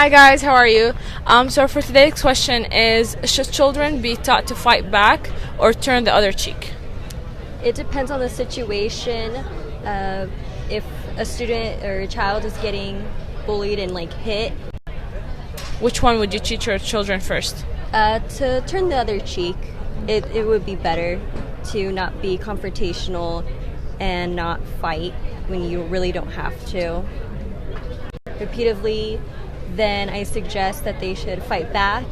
Hi guys, how are you? So for today's question is, should children be taught to fight back or turn the other cheek? It depends on the situation. If a student or a child is getting bullied and hit, Which one would you teach your children first? to turn the other cheek, it would be better to not be confrontational and not fight when you really don't have to. Repeatedly, then I suggest that they should fight back.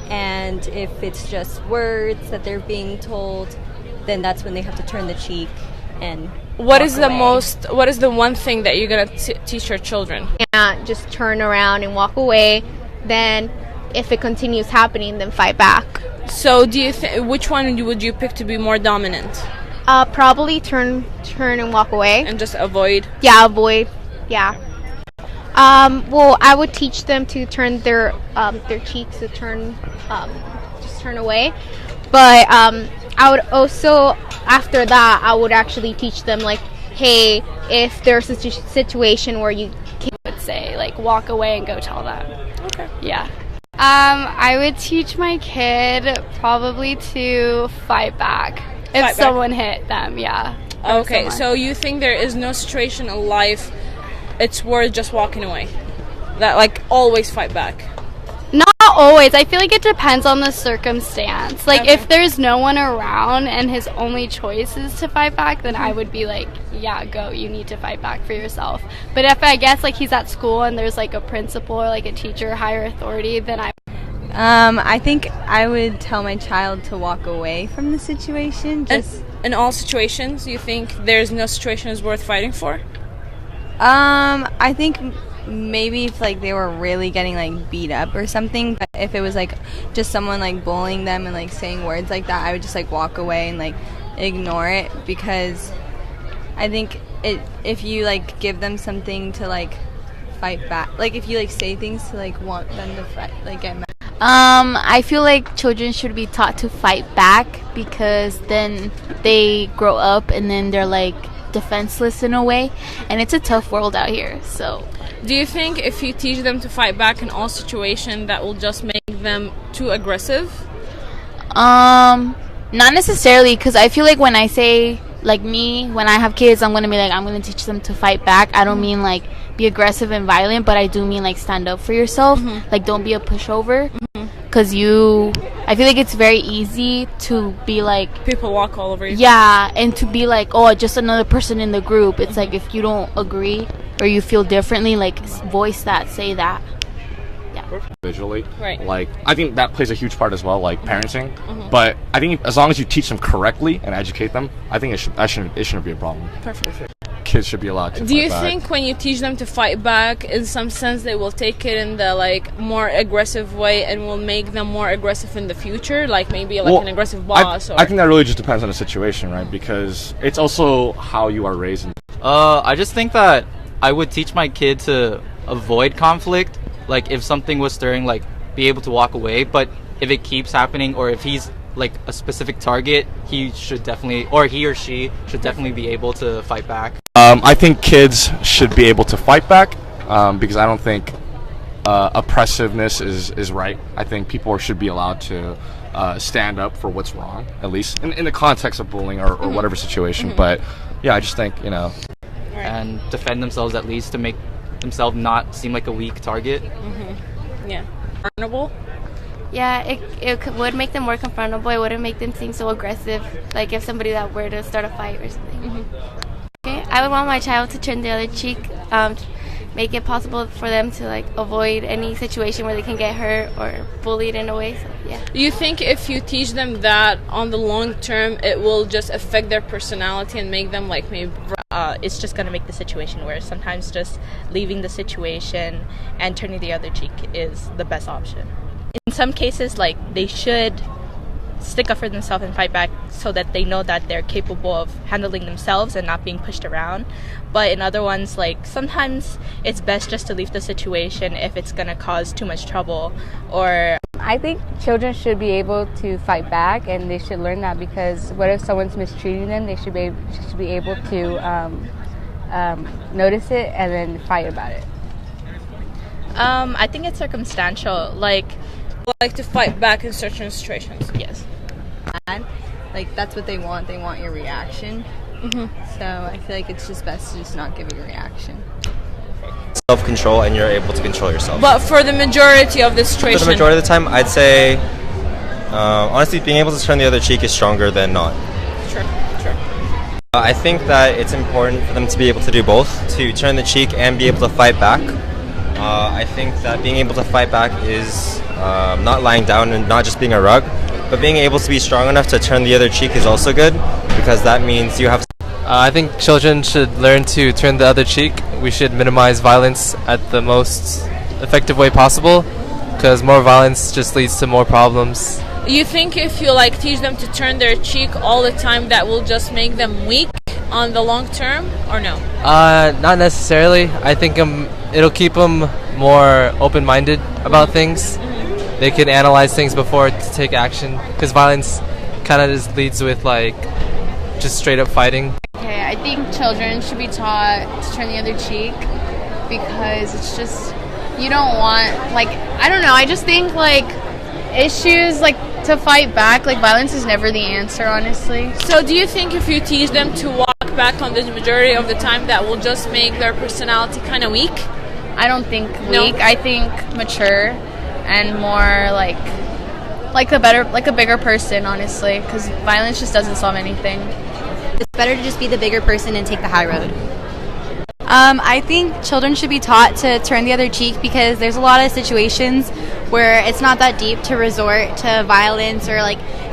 And if it's just words that they're being told, then that's when they have to turn the cheek and What is walk away. what is the one thing that you're going to teach your children? Can't just turn around and walk away. Then if it continues happening, then fight back. So do you which one would you pick to be more dominant Probably turn and walk away. and just avoid? Yeah, avoid. Yeah. Well, I would teach them to turn their cheeks to just turn away. But I would also, after that, I would actually teach them hey, if there's a situation where you would say walk away and go tell them. Okay. Yeah. I would teach my kid probably to fight back if someone hit them, yeah. Okay, so you think there is no situation in life it's worth just walking away? That always fight back? Not always. I feel like it depends on the circumstance. If there's no one around and his only choice is to fight back, then I would be yeah, go. You need to fight back for yourself. But if I guess he's at school and there's a principal or a teacher, higher authority, then I think I would tell my child to walk away from the situation. In all situations, you think there's no situation is worth fighting for? I think maybe if they were really getting beat up or something, but if it was just someone bullying them and saying words like that, I would just walk away and ignore it, because I think if you give them something to fight back, if you say things to want them to fight, get mad. I feel like children should be taught to fight back, because then they grow up and then they're defenseless in a way, and it's a tough world out here. So do you think if you teach them to fight back in all situations, that will just make them too aggressive? not necessarily, because I feel like when I say me, when I have kids, I'm gonna be I'm gonna teach them to fight back. I don't mean be aggressive and violent, but I do mean stand up for yourself. Don't be a pushover, because I feel like it's very easy to be People walk all over you. yeah, and to be oh, just another person in the group. It's if you don't agree or you feel differently, voice that, say that. Visually, right? I think that plays a huge part as well, parenting. But I think as long as you teach them correctly and educate them, I think it shouldn't be a problem. Perfect. Kids should be allowed to. Do you fight back. think when you teach them to fight back, in some sense they will take it in the more aggressive way and will make them more aggressive in the future, maybe an aggressive boss? I think that really just depends on the situation, right? Because it's also how you are raised. I just think that I would teach my kid to avoid conflict. If something was stirring, be able to walk away. But if it keeps happening, or if he's a specific target, he should definitely, or he or she should definitely be able to fight back. I think kids should be able to fight back, because I don't think oppressiveness is right. I think people should be allowed to stand up for what's wrong, at least in the context of bullying or whatever situation. But yeah, I just think and defend themselves, at least to make themselves not seem like a weak target. Yeah. Honorable? Yeah, it would make them more confrontable. It wouldn't make them seem so aggressive, if somebody that were to start a fight or something. Okay, I would want my child to turn the other cheek, make it possible for them to avoid any situation where they can get hurt or bullied in a way. So yeah. Do you think if you teach them that on the long term, it will just affect their personality and make them maybe? It's just going to make the situation worse. Sometimes just leaving the situation and turning the other cheek is the best option. In some cases, they should stick up for themselves and fight back so that they know that they're capable of handling themselves and not being pushed around. But in other ones, sometimes it's best just to leave the situation if it's going to cause too much trouble. Or I think children should be able to fight back, and they should learn that, because what if someone's mistreating them? They should be able to notice it and then fight about it. I think it's circumstantial. Like to fight back in certain situations. Yes. Like that's what they want. They want your reaction. So I feel like it's just best to just not give your reaction. Self-control, and you're able to control yourself. But for the majority of the situation, For the majority of the time, I'd say, honestly, being able to turn the other cheek is stronger than not. Sure. I think that it's important for them to be able to do both, to turn the cheek and be able to fight back. I think that being able to fight back is not lying down and not just being a rug, but being able to be strong enough to turn the other cheek is also good, because that means you have. I think children should learn to turn the other cheek. We should minimize violence at the most effective way possible, because more violence just leads to more problems. You think if you teach them to turn their cheek all the time, that will just make them weak on the long term, or no? Not necessarily. I think it'll keep them more open-minded about things. They can analyze things before to take action, because violence kind of just leads with just straight up fighting. Okay, I think children should be taught to turn the other cheek, because it's just, you don't want, I don't know, I just think issues to fight back, violence is never the answer, honestly. So do you think if you teach them to walk back on the majority of the time, that will just make their personality kind of weak? I don't think weak. I think mature and more a bigger person, honestly, because violence just doesn't solve anything. It's better to just be the bigger person and take the high road. I think children should be taught to turn the other cheek, because there's a lot of situations where it's not that deep to resort to violence or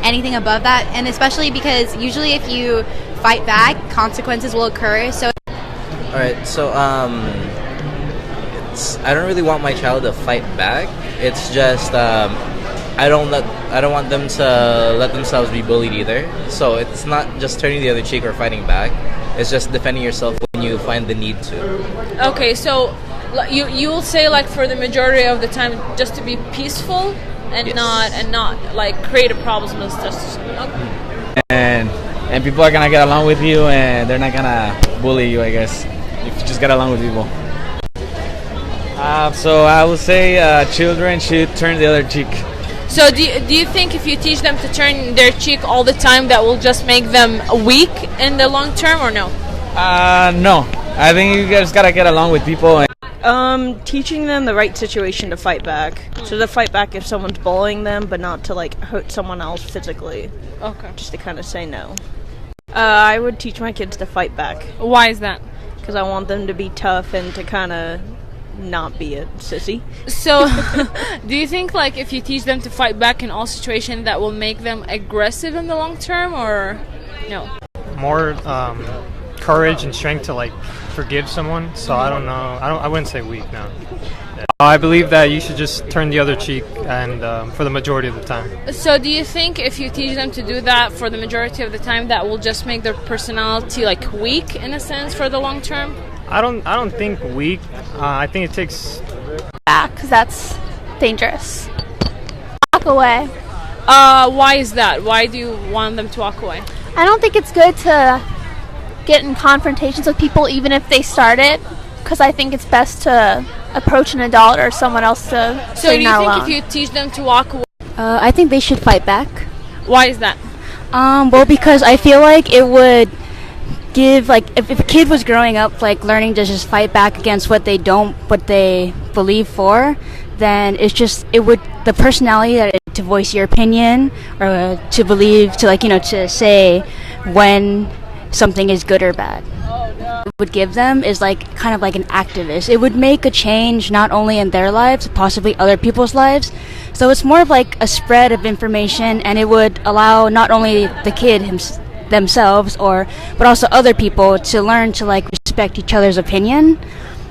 anything above that, and especially because usually if you fight back, consequences will occur. So alright, so I don't really want my child to fight back. It's just I don't want them to let themselves be bullied either. So it's not just turning the other cheek or fighting back. It's just defending yourself when you find the need to. Okay, so you'll say for the majority of the time just to be peaceful and not create a problem. Okay. And people are gonna get along with you, and they're not gonna bully you, I guess, if you just get along with people. So I would say children should turn the other cheek. So do you think if you teach them to turn their cheek all the time, that will just make them weak in the long term, or no? No. I think you just gotta get along with people. Teaching them the right situation to fight back. So to fight back if someone's bullying them, but not to hurt someone else physically. Okay. Just to kind of say no. I would teach my kids to fight back. Why is that? Because I want them to be tough and to kind of not be a sissy. So do you think if you teach them to fight back in all situations, that will make them aggressive in the long term, or no? More courage and strength to forgive someone. So I don't know. I wouldn't say weak. No. I believe that you should just turn the other cheek, and for the majority of the time. So do you think if you teach them to do that for the majority of the time, that will just make their personality weak in a sense for the long term? I don't think weak. I think it takes Back, because that's dangerous. Walk away. Why is that? Why do you want them to walk away? I don't think it's good to get in confrontations with people, even if they start it, because I think it's best to approach an adult or someone else to So do you think if you teach them to walk away? I think they should fight back. Why is that? Well, because I feel like it would give, if a kid was growing up learning to just fight back against what they believe for, then it would, the personality that to voice your opinion, or to believe, to say when something is good or bad. It would give them is kind of like an activist. It would make a change not only in their lives, possibly other people's lives. So it's more of a spread of information, and it would allow not only the kid themselves but also other people to learn to respect each other's opinion,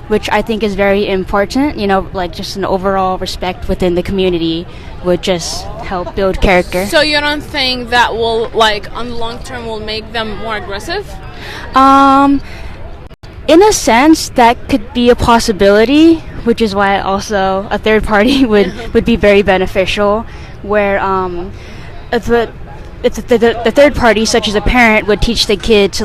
which I think is very important. Just an overall respect within the community would just help build character. So you don't think that will on the long term will make them more aggressive? In a sense, that could be a possibility, which is why also a third party would be very beneficial, where if the third party, such as a parent, would teach the kid to